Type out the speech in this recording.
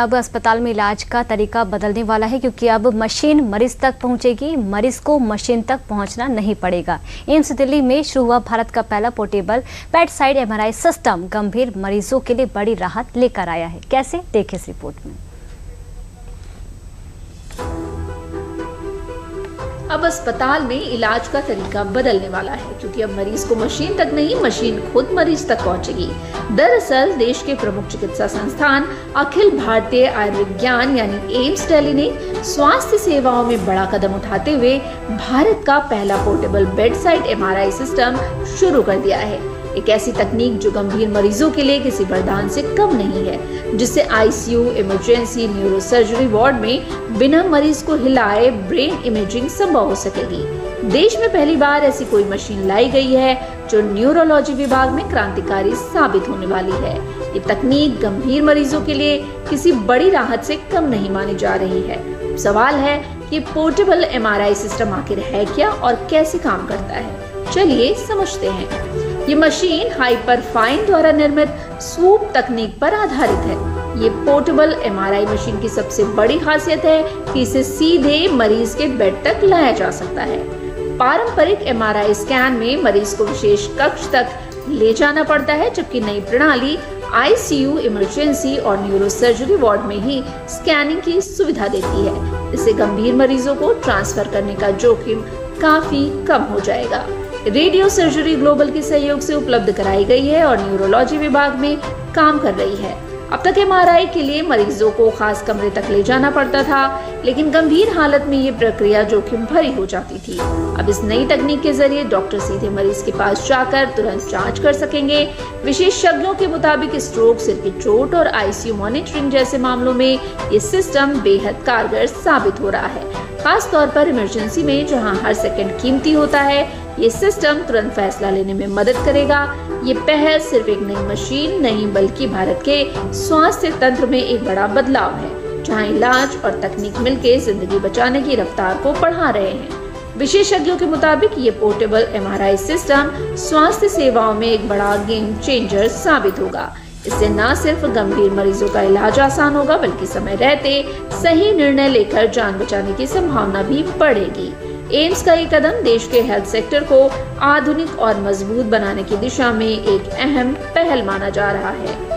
अब अस्पताल में इलाज का तरीका बदलने वाला है, क्योंकि अब मशीन मरीज तक पहुंचेगी। मरीज को मशीन तक पहुंचना नहीं पड़ेगा। एम्स दिल्ली में शुरू हुआ भारत का पहला पोर्टेबल बेडसाइड एमआरआई सिस्टम गंभीर मरीजों के लिए बड़ी राहत लेकर आया है। कैसे, देखें इस रिपोर्ट में। अब अस्पताल में इलाज का तरीका बदलने वाला है, क्योंकि अब मरीज को मशीन तक नहीं, मशीन खुद मरीज तक पहुंचेगी। दरअसल देश के प्रमुख चिकित्सा संस्थान अखिल भारतीय आयुर्विज्ञान यानी एम्स दिल्ली ने स्वास्थ्य सेवाओं में बड़ा कदम उठाते हुए भारत का पहला पोर्टेबल बेडसाइड एमआरआई सिस्टम शुरू कर दिया है। एक ऐसी तकनीक जो गंभीर मरीजों के लिए किसी वरदान से कम नहीं है, जिससे आईसीयू, इमरजेंसी, न्यूरोसर्जरी वार्ड में बिना मरीज को हिलाए ब्रेन इमेजिंग संभव हो सकेगी। देश में पहली बार ऐसी कोई मशीन लाई गई है जो न्यूरोलॉजी विभाग में क्रांतिकारी साबित होने वाली है। ये तकनीक गंभीर मरीजों के लिए किसी बड़ी राहत से कम नहीं मानी जा रही है। सवाल है कि पोर्टेबल एमआरआई सिस्टम आखिर है क्या और कैसे काम करता है। चलिए समझते हैं। ये मशीन हाइपरफाइन द्वारा निर्मित स्वूप तकनीक पर आधारित है। ये पोर्टेबल एमआरआई मशीन की सबसे बड़ी खासियत है कि इसे सीधे मरीज के बेड तक लाया जा सकता है। पारंपरिक एमआरआई स्कैन में मरीज को विशेष कक्ष तक ले जाना पड़ता है, जबकि नई प्रणाली आईसीयू, इमरजेंसी और न्यूरोसर्जरी वार्ड में ही स्कैनिंग की सुविधा देती है। इससे गंभीर मरीजों को ट्रांसफर करने का जोखिम काफी कम हो जाएगा। रेडियो सर्जरी ग्लोबल के सहयोग से उपलब्ध कराई गई है और न्यूरोलॉजी विभाग में काम कर रही है। अब तक एमआरआई के लिए मरीजों को खास कमरे तक ले जाना पड़ता था, लेकिन गंभीर हालत में ये प्रक्रिया जोखिम भरी हो जाती थी। अब इस नई तकनीक के जरिए डॉक्टर सीधे मरीज के पास जाकर तुरंत जांच कर सकेंगे। विशेषज्ञों के मुताबिक स्ट्रोक, सिर की चोट और आईसीयू मॉनिटरिंग जैसे मामलों में ये सिस्टम बेहद कारगर साबित हो रहा है। खास तौर पर इमरजेंसी में, जहां हर सेकंड कीमती होता है, ये सिस्टम तुरंत फैसला लेने में मदद करेगा। ये पहल सिर्फ एक नई मशीन नहीं, बल्कि भारत के स्वास्थ्य तंत्र में एक बड़ा बदलाव है, जहां इलाज और तकनीक मिलकर जिंदगी बचाने की रफ्तार को बढ़ा रहे हैं। विशेषज्ञों के मुताबिक ये पोर्टेबल एमआरआई सिस्टम स्वास्थ्य सेवाओं में एक बड़ा गेम चेंजर साबित होगा। इससे न सिर्फ गंभीर मरीजों का इलाज आसान होगा, बल्कि समय रहते सही निर्णय लेकर जान बचाने की संभावना भी बढ़ेगी। एम्स का ये कदम देश के हेल्थ सेक्टर को आधुनिक और मजबूत बनाने की दिशा में एक अहम पहल माना जा रहा है।